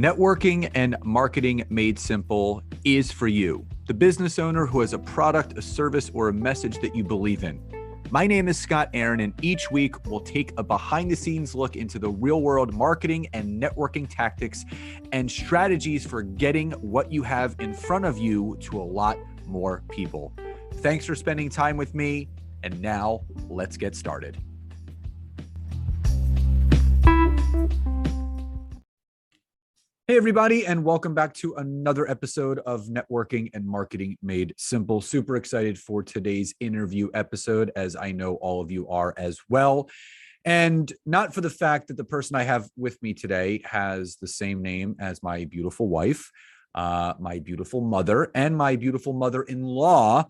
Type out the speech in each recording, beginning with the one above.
Networking and marketing made simple is for you, the business owner who has a product, a service, or a message that you believe in. My name is Scott Aaron, and each week we'll take a behind-the-scenes look into the real-world marketing and networking tactics and strategies for getting what you have in front of you to a lot more people. Thanks for spending time with me, and now let's get started. Hey, everybody, and welcome back to another episode of Networking and Marketing Made Simple. Super excited for today's interview episode, as I know all of you are as well. And not for the fact that the person I have with me today has the same name as my beautiful wife, my beautiful mother, and my beautiful mother-in-law.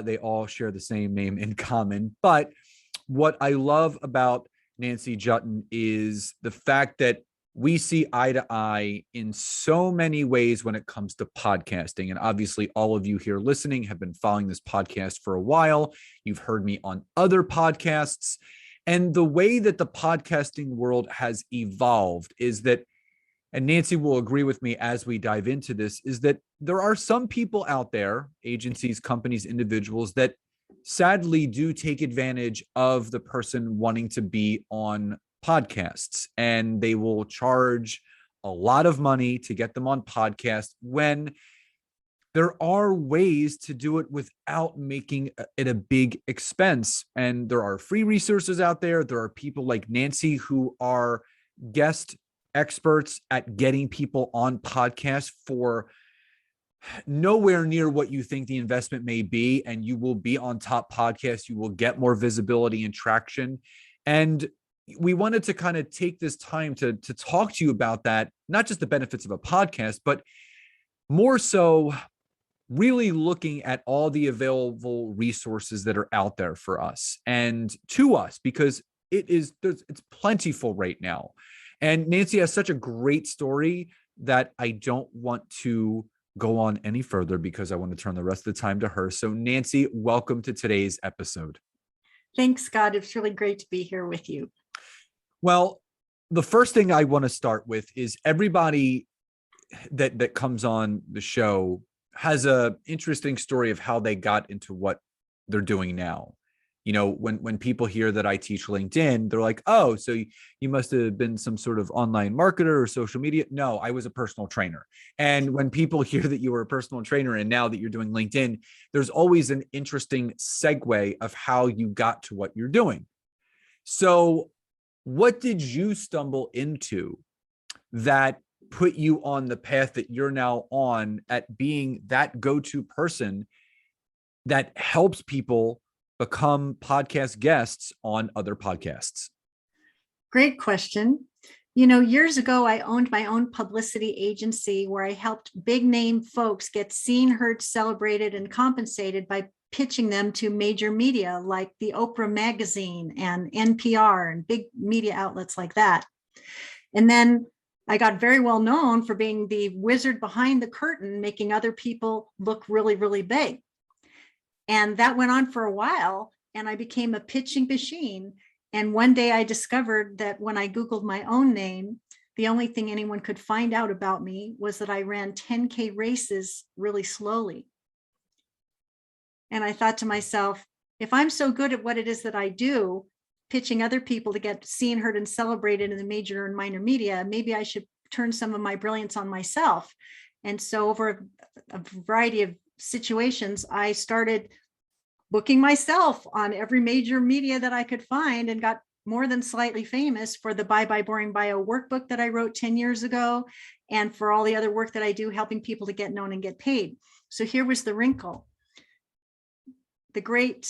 They all share the same name in common. But what I love about Nancy Juetten is the fact that we see eye to eye in so many ways when it comes to podcasting. And obviously, all of you here listening have been following this podcast for a while. You've heard me on other podcasts. And the way that the podcasting world has evolved is that, and Nancy will agree with me as we dive into this, is that there are some people out there, agencies, companies, individuals, that sadly do take advantage of the person wanting to be on podcasts, and they will charge a lot of money to get them on podcasts when there are ways to do it without making it a big expense. And there are free resources out there. There are people like Nancy who are guest experts at getting people on podcasts for nowhere near what you think the investment may be. And you will be on top podcasts. You will get more visibility and traction. And we wanted to kind of take this time to talk to you about that, not just the benefits of a podcast, but more so really looking at all the available resources that are out there for us and to us, because it's plentiful right now. And Nancy has such a great story that I don't want to go on any further because I want to turn the rest of the time to her. So Nancy, welcome to today's episode. Thanks, Scott. It's really great to be here with you. Well, the first thing I want to start with is everybody that comes on the show has a interesting story of how they got into what they're doing now. You know, when people hear that I teach LinkedIn, they're like, oh, so you must have been some sort of online marketer or social media. No, I was a personal trainer. And when people hear that you were a personal trainer and now that you're doing LinkedIn, there's always an interesting segue of how you got to what you're doing. So what did you stumble into that put you on the path that you're now on at being that go-to person that helps people become podcast guests on other podcasts? Great question. You know, years ago, I owned my own publicity agency where I helped big name folks get seen, heard, celebrated, and compensated by pitching them to major media like the Oprah magazine and NPR and big media outlets like that. And then I got very well known for being the wizard behind the curtain, making other people look really, really big. And that went on for a while, and I became a pitching machine. And one day I discovered that when I Googled my own name, the only thing anyone could find out about me was that I ran 10K races really slowly. And I thought to myself, if I'm so good at what it is that I do, pitching other people to get seen, heard, and celebrated in the major and minor media, maybe I should turn some of my brilliance on myself. And so over a variety of situations, I started booking myself on every major media that I could find and got more than slightly famous for the Bye Bye Boring Bio workbook that I wrote 10 years ago, and for all the other work that I do helping people to get known and get paid. So here was the wrinkle. The great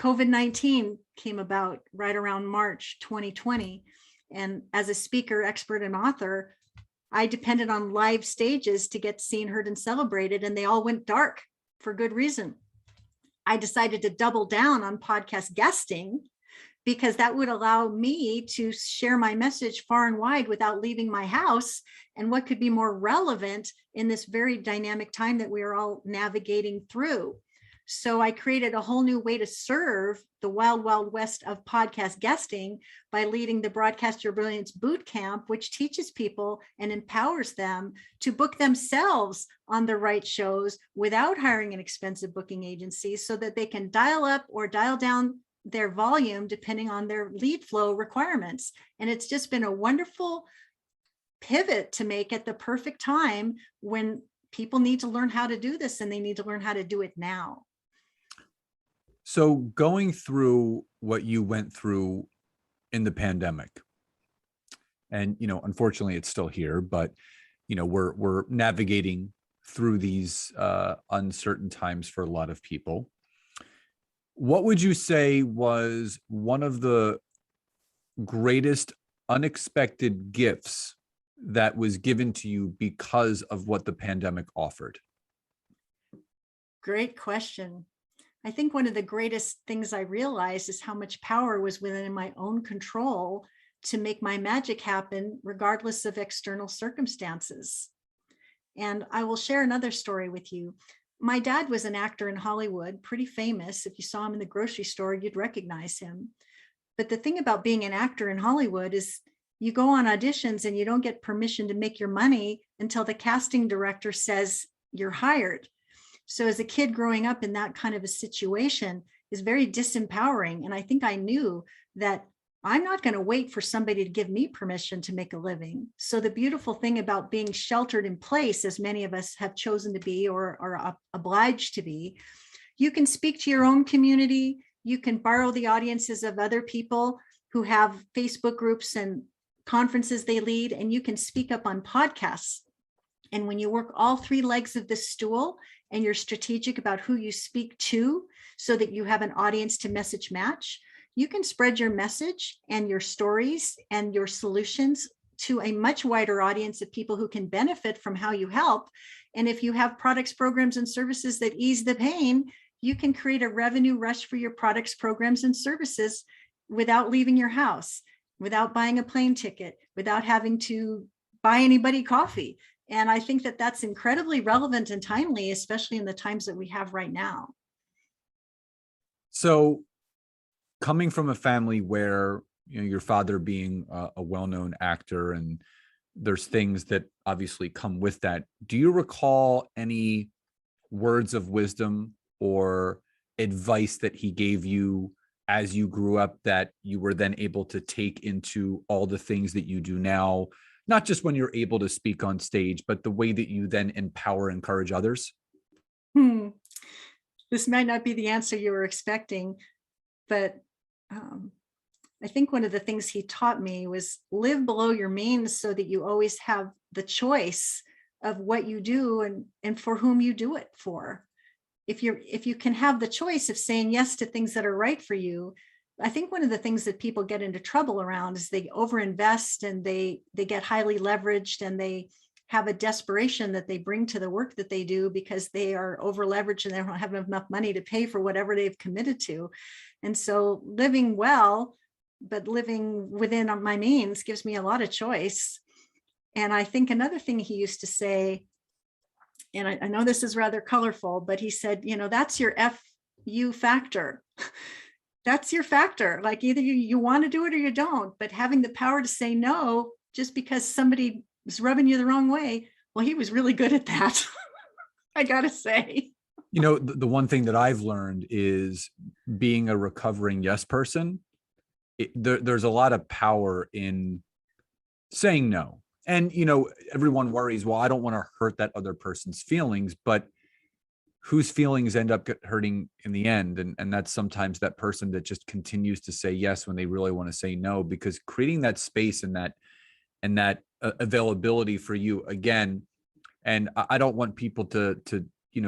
COVID-19 came about right around March 2020. And as a speaker, expert, and author, I depended on live stages to get seen, heard, and celebrated, and they all went dark for good reason. I decided to double down on podcast guesting because that would allow me to share my message far and wide without leaving my house. And what could be more relevant in this very dynamic time that we are all navigating through? So I created a whole new way to serve the wild, wild west of podcast guesting by leading the Broadcast Your Brilliance Boot Camp, which teaches people and empowers them to book themselves on the right shows without hiring an expensive booking agency, so that they can dial up or dial down their volume depending on their lead flow requirements. And it's just been a wonderful pivot to make at the perfect time when people need to learn how to do this, and they need to learn how to do it now. So going through what you went through in the pandemic, and, unfortunately it's still here, but, we're navigating through these uncertain times for a lot of people. What would you say was one of the greatest unexpected gifts that was given to you because of what the pandemic offered? Great question. I think one of the greatest things I realized is how much power was within my own control to make my magic happen, regardless of external circumstances. And I will share another story with you. My dad was an actor in Hollywood, pretty famous. If you saw him in the grocery store, you'd recognize him. But the thing about being an actor in Hollywood is you go on auditions and you don't get permission to make your money until the casting director says you're hired. So as a kid growing up in that kind of a situation is very disempowering. And I think I knew that I'm not going to wait for somebody to give me permission to make a living. So the beautiful thing about being sheltered in place, as many of us have chosen to be or are obliged to be, you can speak to your own community. You can borrow the audiences of other people who have Facebook groups and conferences they lead, and you can speak up on podcasts. And when you work all three legs of the stool and you're strategic about who you speak to so that you have an audience to message match, you can spread your message and your stories and your solutions to a much wider audience of people who can benefit from how you help. And if you have products, programs, and services that ease the pain, you can create a revenue rush for your products, programs, and services without leaving your house, without buying a plane ticket, without having to buy anybody coffee. And I think that that's incredibly relevant and timely, especially in the times that we have right now. So coming from a family where, your father being a well-known actor, and there's things that obviously come with that, do you recall any words of wisdom or advice that he gave you as you grew up that you were then able to take into all the things that you do now, not just when you're able to speak on stage, but the way that you then empower and encourage others? This might not be the answer you were expecting, but I think one of the things he taught me was live below your means so that you always have the choice of what you do and for whom you do it for. If you can have the choice of saying yes to things that are right for you. I think one of the things that people get into trouble around is they overinvest and they get highly leveraged, and they have a desperation that they bring to the work that they do because they are over leveraged and they don't have enough money to pay for whatever they've committed to. And so living well, but living within my means gives me a lot of choice. And I think another thing he used to say, and I know this is rather colorful, but he said, that's your FU factor. That's your factor. Like either you want to do it or you don't, but having the power to say no just because somebody is rubbing you the wrong way. Well, he was really good at that. I gotta say. The one thing that I've learned is being a recovering yes person. There's a lot of power in saying no. And, everyone worries, well, I don't want to hurt that other person's feelings, but whose feelings end up hurting in the end? And that's sometimes that person that just continues to say yes when they really want to say no, because creating that space and that availability for you again. And I don't want people to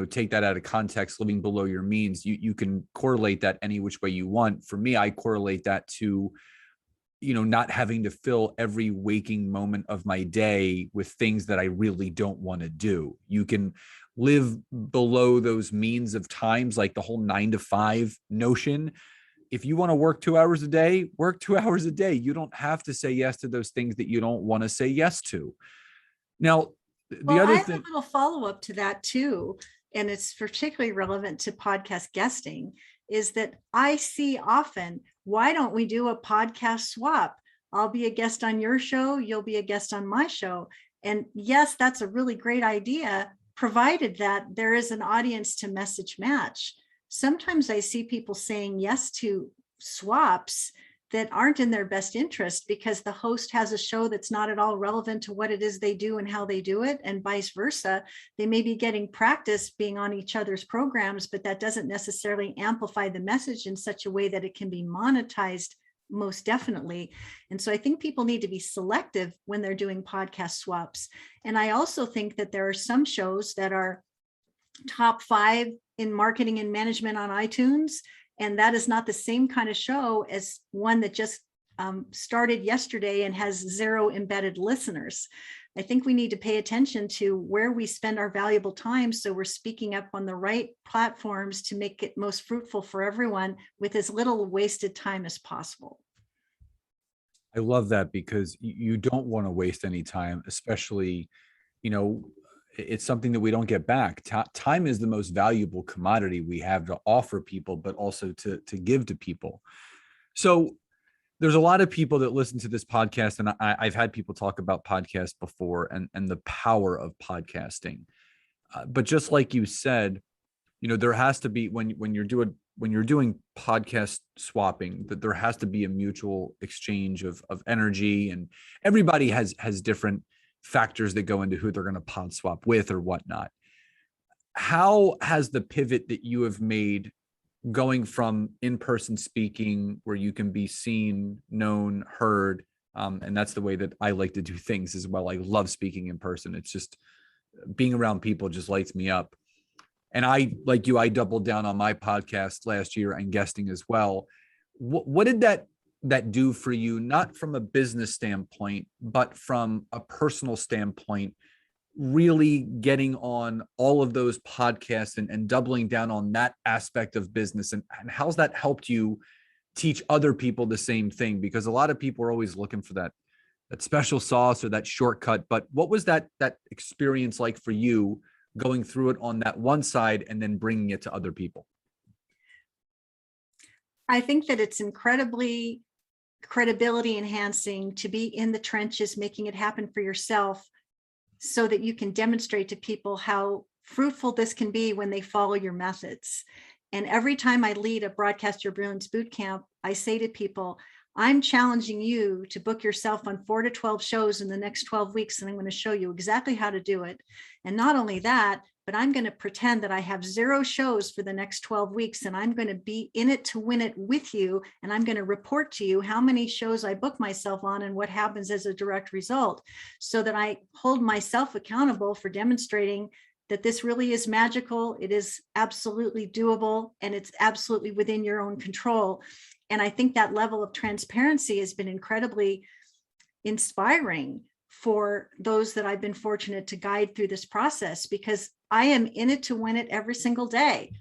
take that out of context, living below your means. You can correlate that any which way you want. For me, I correlate that to, not having to fill every waking moment of my day with things that I really don't want to do. You can live below those means of times, like the whole 9 to 5 notion. If you want to work 2 hours a day, work 2 hours a day. You don't have to say yes to those things that you don't want to say yes to. Now, I have a little follow-up to that too. and it's particularly relevant to podcast guesting, is that I see often, why don't we do a podcast swap? I'll be a guest on your show, you'll be a guest on my show. And yes, that's a really great idea, provided that there is an audience to message match. Sometimes I see people saying yes to swaps that aren't in their best interest because the host has a show that's not at all relevant to what it is they do and how they do it, and vice versa. They may be getting practice being on each other's programs, but that doesn't necessarily amplify the message in such a way that it can be monetized, most definitely. And so I think people need to be selective when they're doing podcast swaps. And I also think that there are some shows that are top 5 in marketing and management on iTunes, and that is not the same kind of show as one that just started yesterday and has 0 embedded listeners. I think we need to pay attention to where we spend our valuable time, so we're speaking up on the right platforms to make it most fruitful for everyone with as little wasted time as possible. I love that, because you don't want to waste any time, especially, it's something that we don't get back. Time is the most valuable commodity we have to offer people, but also to give to people. So there's a lot of people that listen to this podcast, and I've had people talk about podcasts before and the power of podcasting. But just like you said, there has to be, when you're doing podcast swapping, that there has to be a mutual exchange of energy, and everybody has different factors that go into who they're going to pod swap with or whatnot. How has the pivot that you have made, going from in-person speaking where you can be seen, known, heard, and that's the way that I like to do things as well. I love speaking in person. It's just, being around people just lights me up. And I, like you, I doubled down on my podcast last year and guesting as well. What did that do for you, not from a business standpoint, but from a personal standpoint, really getting on all of those podcasts and doubling down on that aspect of business? And how's that helped you teach other people the same thing? Because a lot of people are always looking for that special sauce or that shortcut. But what was that experience like for you, going through it on that one side and then bringing it to other people? I think that it's incredibly credibility enhancing to be in the trenches, making it happen for yourself, so that you can demonstrate to people how fruitful this can be when they follow your methods. And every time I lead a Broadcast Your Brilliance bootcamp, I say to people, I'm challenging you to book yourself on 4 to 12 shows in the next 12 weeks, and I'm going to show you exactly how to do it. And not only that, but I'm going to pretend that I have 0 shows for the next 12 weeks, and I'm going to be in it to win it with you. And I'm going to report to you how many shows I book myself on and what happens as a direct result, so that I hold myself accountable for demonstrating that this really is magical. It is absolutely doable, and it's absolutely within your own control. And I think that level of transparency has been incredibly inspiring for those that I've been fortunate to guide through this process, because I am in it to win it every single day.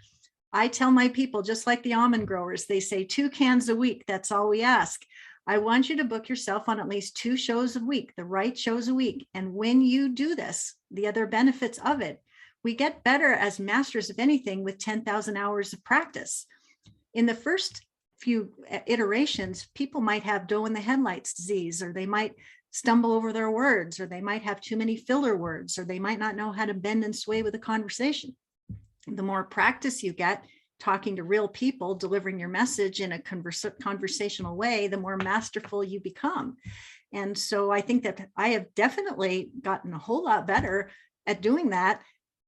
I tell my people, just like the almond growers, they say 2 cans a week. That's all we ask. I want you to book yourself on at least 2 shows a week, the right shows a week. And when you do this, the other benefits of it, we get better as masters of anything with 10,000 hours of practice. In the first few iterations, people might have doe in the headlights disease, or they might stumble over their words, or they might have too many filler words, or they might not know how to bend and sway with a conversation. The more practice you get talking to real people, delivering your message in a conversational way, the more masterful you become. And so I think that I have definitely gotten a whole lot better at doing that.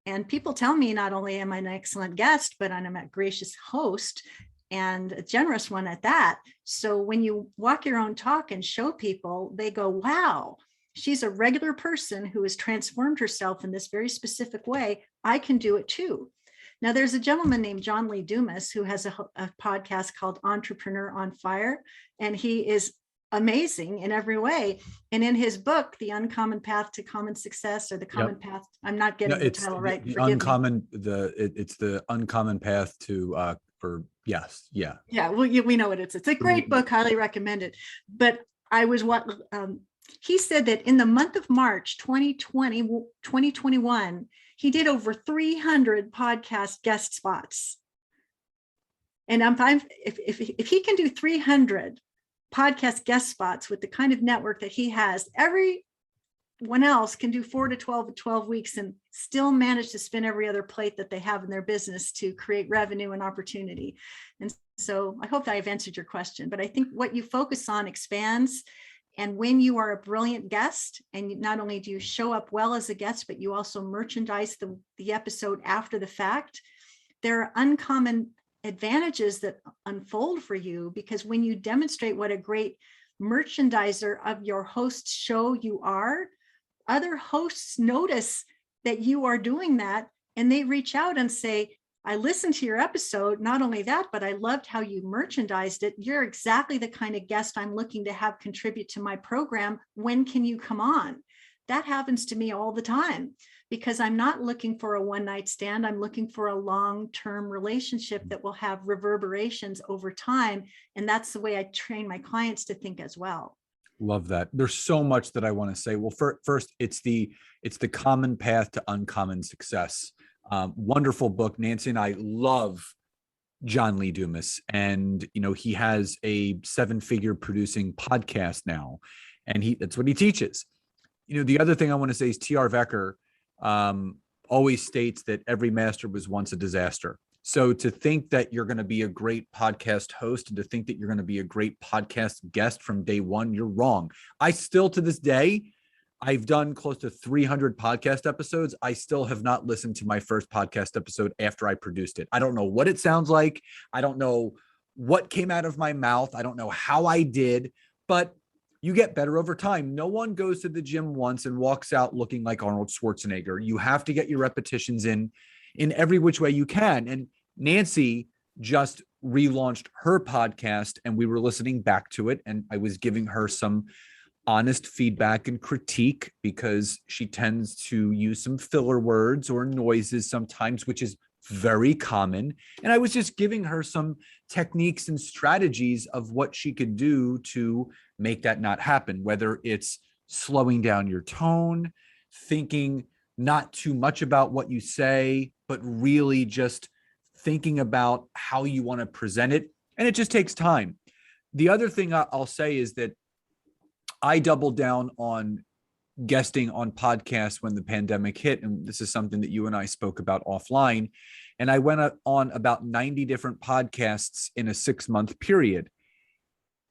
And people tell me not only am I an excellent guest, but I'm a gracious host, and a generous one at that. So when you walk your own talk and show people, they go, wow, she's a regular person who has transformed herself in this very specific way. I can do it too. Now, there's a gentleman named John Lee Dumas who has a podcast called Entrepreneur on Fire, and he is amazing in every way. And in his book, The Uncommon Path to Common Success, or The Common Path, I'm not getting the title right. It's the Uncommon Path to yes. Yeah. Yeah. Well, we know what it is. It's a great book. Highly recommend it. But he said that in the month of March, 2021, He did over 300 podcast guest spots. And if he can do 300 podcast guest spots with the kind of network that he has, everyone else can do 4 to 12 weeks and still manage to spin every other plate that they have in their business to create revenue and opportunity. And so I hope that I've answered your question, but I think what you focus on expands. And when you are a brilliant guest, and not only do you show up well as a guest, but you also merchandise the episode after the fact, there are uncommon advantages that unfold for you, because when you demonstrate what a great merchandiser of your host's show you are, other hosts notice that you are doing that, and they reach out and say, I listened to your episode. Not only that, but I loved how you merchandised it. You're exactly the kind of guest I'm looking to have contribute to my program. When can you come on? That happens to me all the time, because I'm not looking for a one-night stand. I'm looking for a long-term relationship that will have reverberations over time. And that's the way I train my clients to think as well. Love that. There's so much that I want to say. Well, first, it's the common path to uncommon success. Wonderful book. Nancy and I love John Lee Dumas, and he has a 7-figure producing podcast now, and that's what he teaches. The other thing I want to say is T.R. Vecker always states that every master was once a disaster. So to think that you're going to be a great podcast host and to think that you're going to be a great podcast guest from day one, you're wrong. I still, to this day, I've done close to 300 podcast episodes. I still have not listened to my first podcast episode after I produced it. I don't know what it sounds like. I don't know what came out of my mouth. I don't know how I did, but you get better over time. No one goes to the gym once and walks out looking like Arnold Schwarzenegger. You have to get your repetitions in every which way you can. And Nancy just relaunched her podcast, and we were listening back to it, and I was giving her some honest feedback and critique, because she tends to use some filler words or noises sometimes, which is very common. And I was just giving her some techniques and strategies of what she could do to make that not happen, whether it's slowing down your tone, thinking not too much about what you say, but really just thinking about how you want to present it. And it just takes time. The other thing I'll say is that I doubled down on guesting on podcasts when the pandemic hit. And this is something that you and I spoke about offline. And I went on about 90 different podcasts in a 6-month period.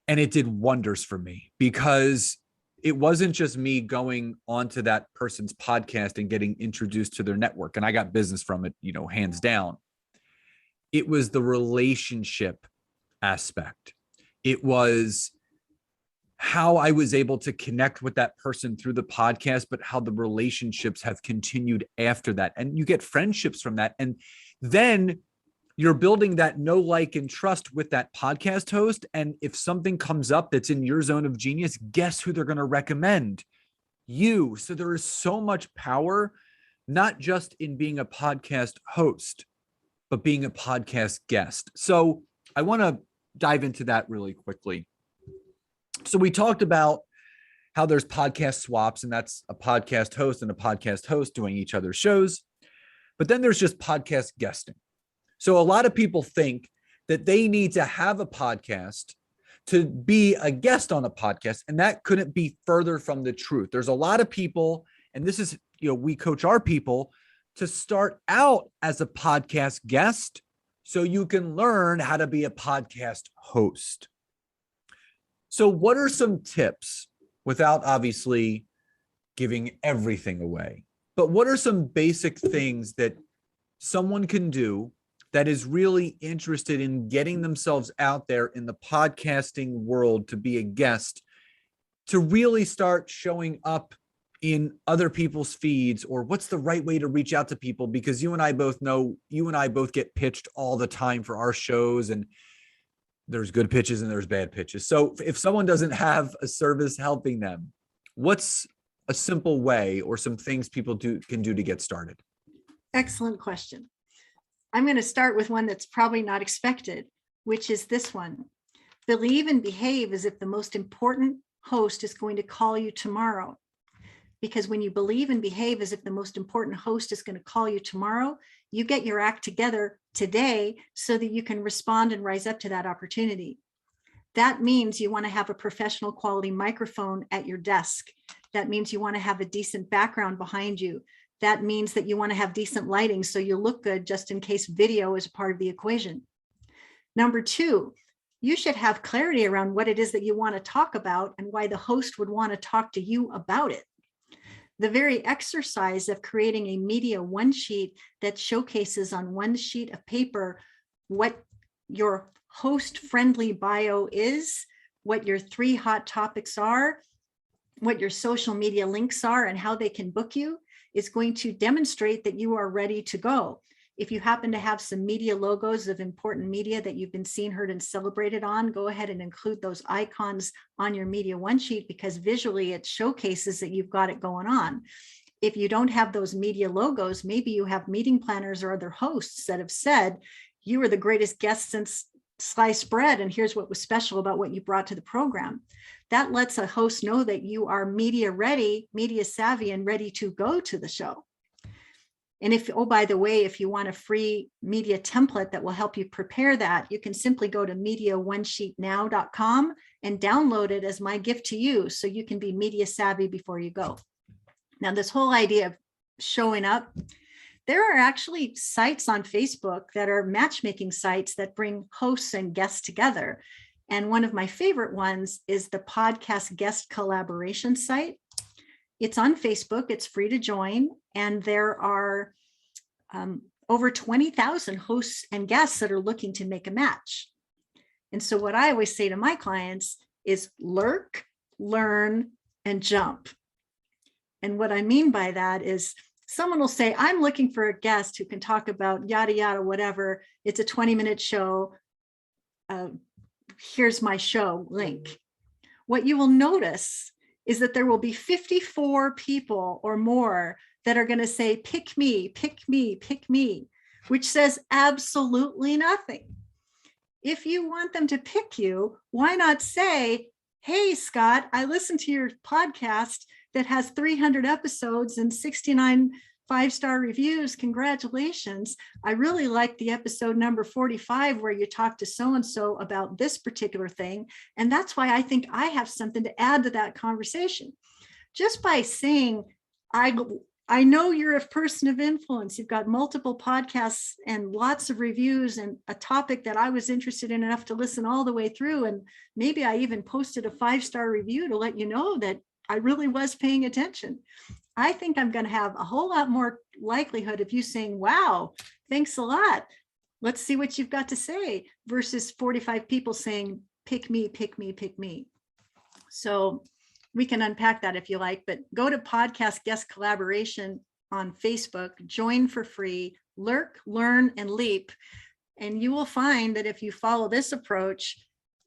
And it did wonders for me, because it wasn't just me going onto that person's podcast and getting introduced to their network. And I got business from it, hands down. It was the relationship aspect. It was how I was able to connect with that person through the podcast, but how the relationships have continued after that. And you get friendships from that. And then you're building that know, like, and trust with that podcast host. And if something comes up that's in your zone of genius, guess who they're going to recommend? You. So there is so much power, not just in being a podcast host, but being a podcast guest. So I want to dive into that really quickly. So we talked about how there's podcast swaps, and that's a podcast host and a podcast host doing each other's shows. But then there's just podcast guesting. So a lot of people think that they need to have a podcast to be a guest on a podcast, and that couldn't be further from the truth. There's a lot of people, and this is, we coach our people to start out as a podcast guest so you can learn how to be a podcast host. So what are some tips, without obviously giving everything away, but what are some basic things that someone can do that is really interested in getting themselves out there in the podcasting world to be a guest, to really start showing up in other people's feeds? Or what's the right way to reach out to people? Because you and I both know, you and I both get pitched all the time for our shows, and there's good pitches and there's bad pitches. So if someone doesn't have a service helping them, what's a simple way or some things people can do to get started? Excellent question. I'm going to start with one that's probably not expected, which is this one. Believe and behave as if the most important host is going to call you tomorrow. because when you believe and behave as if the most important host is going to call you tomorrow, you get your act together today so that you can respond and rise up to that opportunity. That means you want to have a professional quality microphone at your desk. That means you want to have a decent background behind you. That means that you want to have decent lighting so you look good just in case video is a part of the equation. Number two, you should have clarity around what it is that you want to talk about and why the host would want to talk to you about it. The very exercise of creating a media one sheet that showcases on one sheet of paper what your host friendly bio is, what your 3 hot topics are, what your social media links are, and how they can book you is going to demonstrate that you are ready to go. If you happen to have some media logos of important media that you've been seen, heard, and celebrated on, go ahead and include those icons on your media one sheet, because visually it showcases that you've got it going on. If you don't have those media logos, maybe you have meeting planners or other hosts that have said, you were the greatest guest since sliced bread, and here's what was special about what you brought to the program. That lets a host know that you are media ready, media savvy, and ready to go to the show. And if, oh, by the way, if you want a free media template that will help you prepare that, you can simply go to mediaonesheetnow.com and download it as my gift to you so you can be media savvy before you go. Now, this whole idea of showing up, there are actually sites on Facebook that are matchmaking sites that bring hosts and guests together. And one of my favorite ones is the podcast guest collaboration site. It's on Facebook, it's free to join, and there are over 20,000 hosts and guests that are looking to make a match. And so what I always say to my clients is lurk, learn, and jump. And what I mean by that is someone will say, I'm looking for a guest who can talk about yada, yada, whatever. It's a 20-minute show. Here's my show link. What you will notice is that there will be 54 people or more that are going to say, pick me, pick me, pick me, which says absolutely nothing. If you want them to pick you, why not say, hey, Scott, I listened to your podcast that has 300 episodes and 69 5-star reviews. Congratulations. I really liked the episode number 45 where you talked to so-and-so about this particular thing. And that's why I think I have something to add to that conversation. Just by saying, I know you're a person of influence. You've got multiple podcasts and lots of reviews and a topic that I was interested in enough to listen all the way through. And maybe I even posted a 5-star review to let you know that I really was paying attention. I think I'm going to have a whole lot more likelihood of you saying, wow, thanks a lot. Let's see what you've got to say, versus 45 people saying, pick me, pick me, pick me. So we can unpack that if you like, but go to Podcast Guest Collaboration on Facebook, join for free, lurk, learn, and leap. And you will find that if you follow this approach,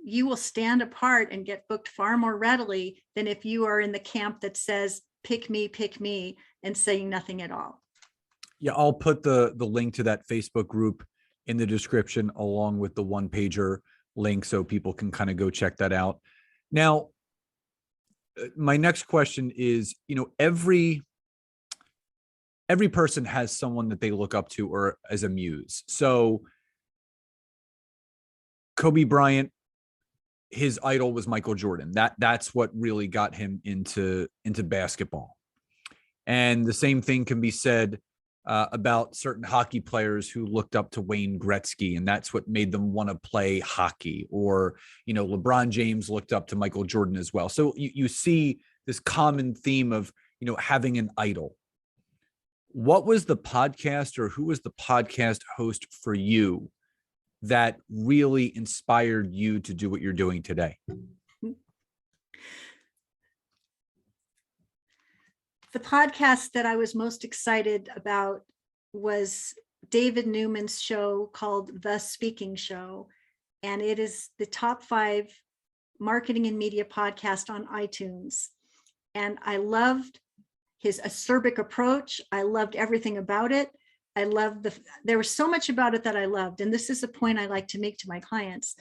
you will stand apart and get booked far more readily than if you are in the camp that says, pick me, and saying nothing at all. Yeah, I'll put the link to that Facebook group in the description along with the one-pager link so people can kind of go check that out. Now, my next question is, every person has someone that they look up to or as a muse. So Kobe Bryant, his idol was Michael Jordan. That's what really got him into basketball. And the same thing can be said about certain hockey players who looked up to Wayne Gretzky, and that's what made them want to play hockey. Or, LeBron James looked up to Michael Jordan as well. So you see this common theme of, having an idol. What was the podcast, or who was the podcast host for you that really inspired you to do what you're doing today? The podcast that I was most excited about was David Newman's show called The Speaking Show. And it is the top 5 marketing and media podcast on iTunes. And I loved his acerbic approach. I loved everything about it. I loved there was so much about it that I loved. And this is a point I like to make to my clients.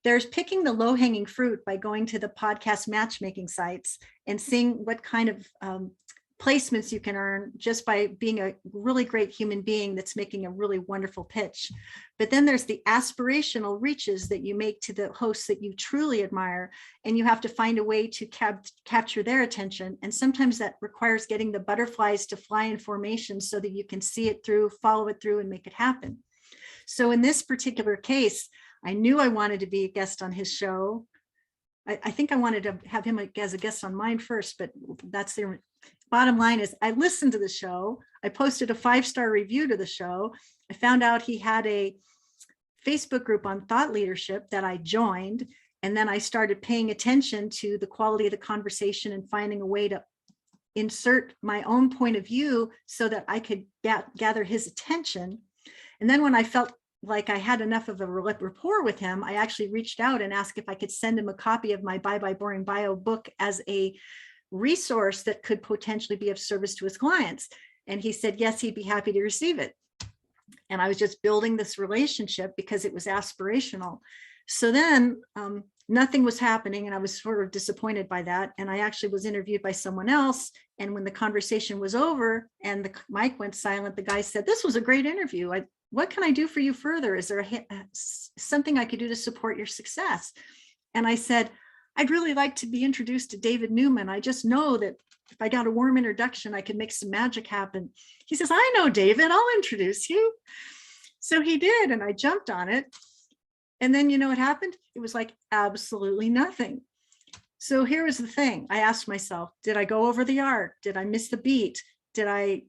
There's picking the low-hanging fruit by going to the podcast matchmaking sites and seeing what kind of placements you can earn just by being a really great human being that's making a really wonderful pitch. But then there's the aspirational reaches that you make to the hosts that you truly admire, and you have to find a way to capture their attention. And sometimes that requires getting the butterflies to fly in formation so that you can see it through, follow it through, and make it happen. So in this particular case, I knew I wanted to be a guest on his show. I think I wanted to have him as a guest on mine first, but that's the bottom line. Is I listened to the show. I posted a 5-star review to the show. I found out he had a Facebook group on thought leadership that I joined. And then I started paying attention to the quality of the conversation and finding a way to insert my own point of view so that I could gather his attention. And then when I felt like I had enough of a rapport with him, I actually reached out and asked if I could send him a copy of my Bye Bye Boring Bio book as a resource that could potentially be of service to his clients. And he said, yes, he'd be happy to receive it. And I was just building this relationship because it was aspirational. So then nothing was happening, and I was sort of disappointed by that. And I actually was interviewed by someone else. And when the conversation was over and the mic went silent, the guy said, this was a great interview. What can I do for you further? Is there something I could do to support your success? And I said, I'd really like to be introduced to David Newman. I just know that if I got a warm introduction, I could make some magic happen. He says, I know David, I'll introduce you. So he did, and I jumped on it. And then you know what happened? It was like absolutely nothing. So here was the thing. I asked myself, did I go over the arc? Did I miss the beat? Did I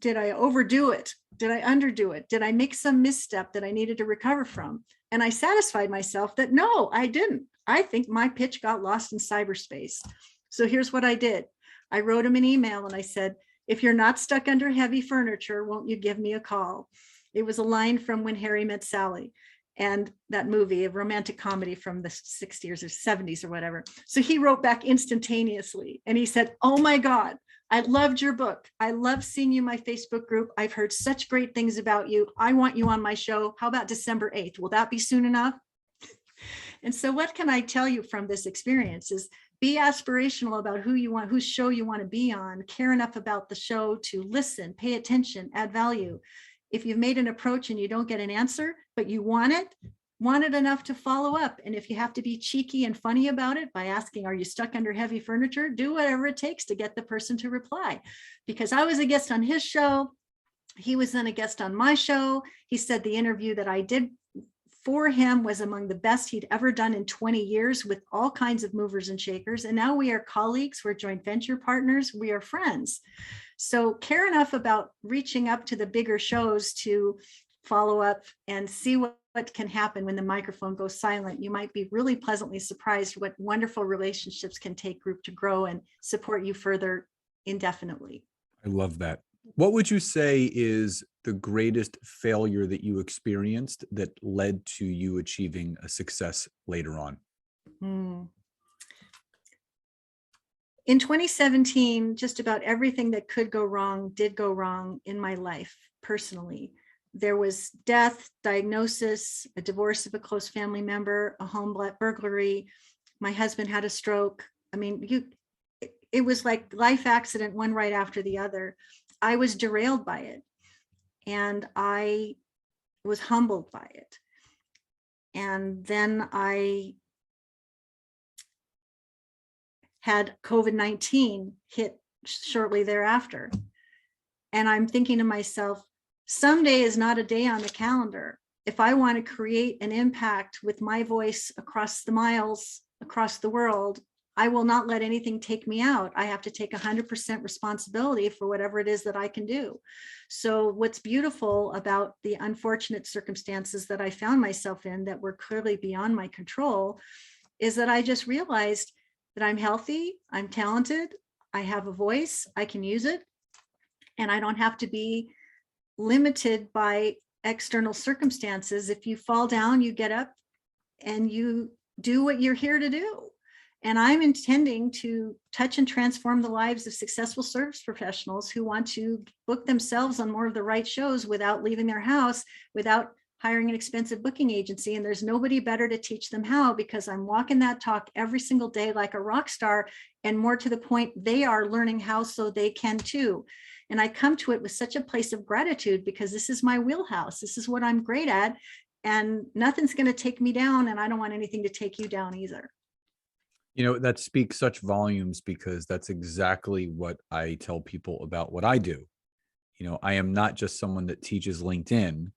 overdo it? Did I underdo it? Did I make some misstep that I needed to recover from? And I satisfied myself that no, I didn't. I think my pitch got lost in cyberspace. So here's what I did. I wrote him an email and I said, if you're not stuck under heavy furniture, won't you give me a call? It was a line from When Harry Met Sally, and that movie, a romantic comedy from the 60s or 70s or whatever. So he wrote back instantaneously and he said, oh my God, I loved your book. I love seeing you in my Facebook group. I've heard such great things about you. I want you on my show. How about December 8th? Will that be soon enough? And so what can I tell you from this experience is be aspirational about who you want, whose show you want to be on, care enough about the show to listen, pay attention, add value. If you've made an approach and you don't get an answer, but you want it enough to follow up. And if you have to be cheeky and funny about it by asking, are you stuck under heavy furniture? Do whatever it takes to get the person to reply. Because I was a guest on his show. He was then a guest on my show. He said the interview that I did for him was among the best he'd ever done in 20 years with all kinds of movers and shakers. And now we are colleagues, we're joint venture partners, we are friends. So care enough about reaching up to the bigger shows to follow up and see what can happen when the microphone goes silent. You might be really pleasantly surprised what wonderful relationships can take group to grow and support you further indefinitely. I love that. What would you say is the greatest failure that you experienced that led to you achieving a success later on? In 2017, just about everything that could go wrong did go wrong in my life personally. There was death, diagnosis, a divorce of a close family member, a home burglary. My husband had a stroke. I mean, it was like life accident, one right after the other. I was derailed by it, and I was humbled by it. And then I had COVID-19 hit shortly thereafter. And I'm thinking to myself, someday is not a day on the calendar. If I want to create an impact with my voice across the miles, across the world, I will not let anything take me out. I have to take 100% responsibility for whatever it is that I can do. So what's beautiful about the unfortunate circumstances that I found myself in that were clearly beyond my control is that I just realized that I'm healthy, I'm talented, I have a voice, I can use it, and I don't have to be limited by external circumstances. If you fall down, you get up and you do what you're here to do. And I'm intending to touch and transform the lives of successful service professionals who want to book themselves on more of the right shows without leaving their house, without hiring an expensive booking agency, and there's nobody better to teach them how, because I'm walking that talk every single day like a rock star, and more to the point, they are learning how so they can too. And I come to it with such a place of gratitude, because this is my wheelhouse. This is what I'm great at, and nothing's going to take me down, and I don't want anything to take you down either. You know, that speaks such volumes, because that's exactly what I tell people about what I do. You know, I am not just someone that teaches LinkedIn.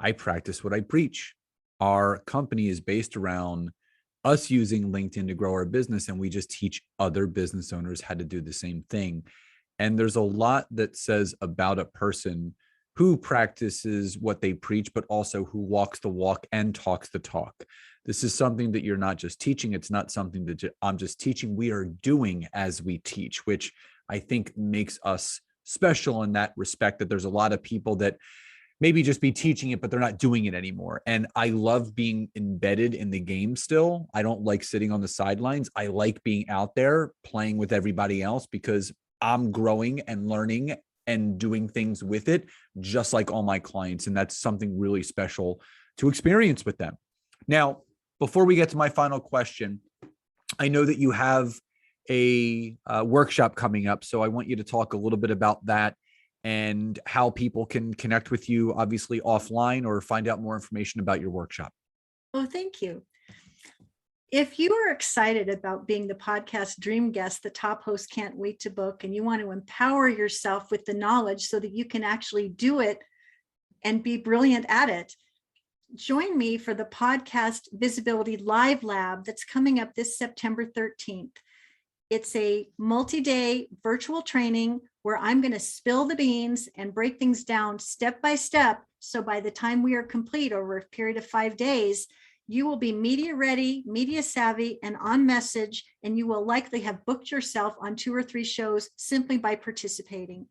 I practice what I preach. Our company is based around us using LinkedIn to grow our business, and we just teach other business owners how to do the same thing. And there's a lot that says about a person who practices what they preach, but also who walks the walk and talks the talk. This is something that you're not just teaching. It's not something that I'm just teaching. We are doing as we teach, which I think makes us special in that respect, that there's a lot of people that maybe just be teaching it, but they're not doing it anymore. And I love being embedded in the game still. I don't like sitting on the sidelines. I like being out there playing with everybody else, because I'm growing and learning and doing things with it, just like all my clients. And that's something really special to experience with them. Now, before we get to my final question, I know that you have a workshop coming up. So I want you to talk a little bit about that and how people can connect with you, obviously offline, or find out more information about your workshop. Oh, thank you. If you are excited about being the podcast dream guest the top host can't wait to book, and you want to empower yourself with the knowledge so that you can actually do it and be brilliant at it, join me for the Podcast Visibility Live Lab that's coming up this September 13th. It's a multi-day virtual training where I'm going to spill the beans and break things down step by step. So by the time we are complete over a period of 5 days, you will be media ready, media savvy, and on message, and you will likely have booked yourself on 2 or 3 shows simply by participating.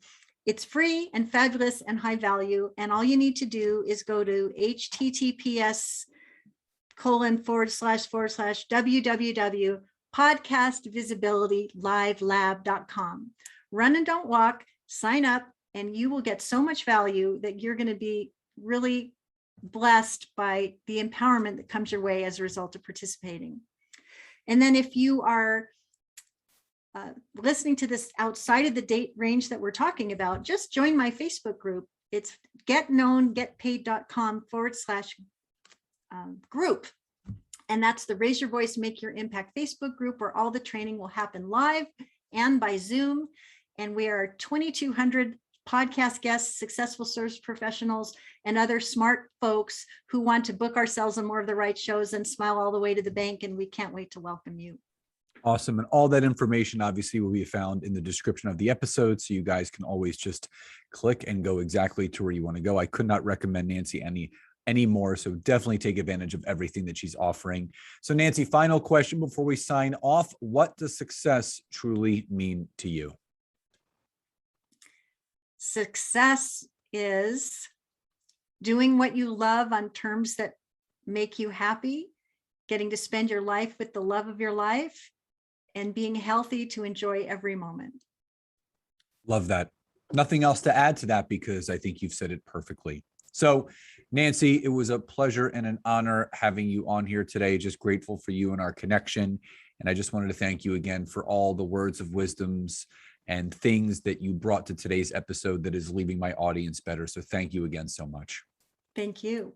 It's free and fabulous and high value. And all you need to do is go to https://www.podcastvisibilitylivelab.com. Run and don't walk, sign up, and you will get so much value that you're going to be really blessed by the empowerment that comes your way as a result of participating. And then if you are listening to this outside of the date range that we're talking about, just join my Facebook group. It's getknowngetpaid.com/group. And that's the Raise Your Voice, Make Your Impact Facebook group, where all the training will happen live and by Zoom. And we are 2,200 podcast guests, successful service professionals, and other smart folks who want to book ourselves on more of the right shows and smile all the way to the bank. And we can't wait to welcome you. Awesome. And all that information obviously will be found in the description of the episode. So you guys can always just click and go exactly to where you want to go. I could not recommend Nancy any more. So definitely take advantage of everything that she's offering. So Nancy, final question before we sign off. What does success truly mean to you? Success is doing what you love on terms that make you happy, getting to spend your life with the love of your life, and being healthy to enjoy every moment. Love that. Nothing else to add to that, because I think you've said it perfectly. So Nancy, it was a pleasure and an honor having you on here today. Just grateful for you and our connection. And I just wanted to thank you again for all the words of wisdoms and things that you brought to today's episode that is leaving my audience better. So thank you again so much. Thank you.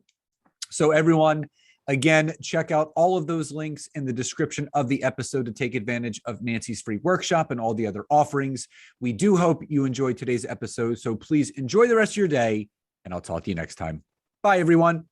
So everyone, again, check out all of those links in the description of the episode to take advantage of Nancy's free workshop and all the other offerings. We do hope you enjoyed today's episode. So please enjoy the rest of your day, and I'll talk to you next time. Bye, everyone.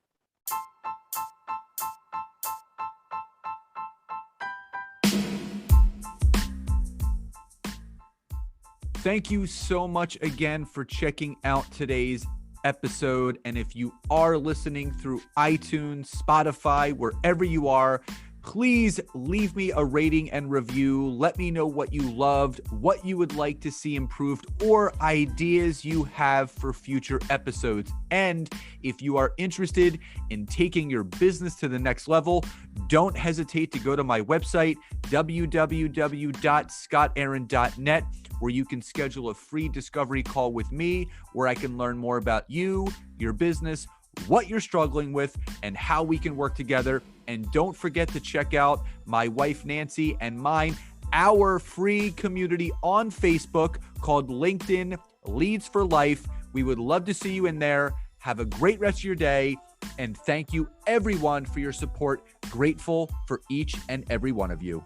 Thank you so much again for checking out today's episode. And if you are listening through iTunes, Spotify, wherever you are, please leave me a rating and review. Let me know what you loved, what you would like to see improved, or ideas you have for future episodes. And if you are interested in taking your business to the next level, don't hesitate to go to my website, www.scottaaron.net, where you can schedule a free discovery call with me, where I can learn more about you, your business, what you're struggling with and how we can work together. And don't forget to check out my wife, Nancy, and mine, our free community on Facebook called LinkedIn Leads for Life. We would love to see you in there. Have a great rest of your day. And thank you everyone for your support. Grateful for each and every one of you.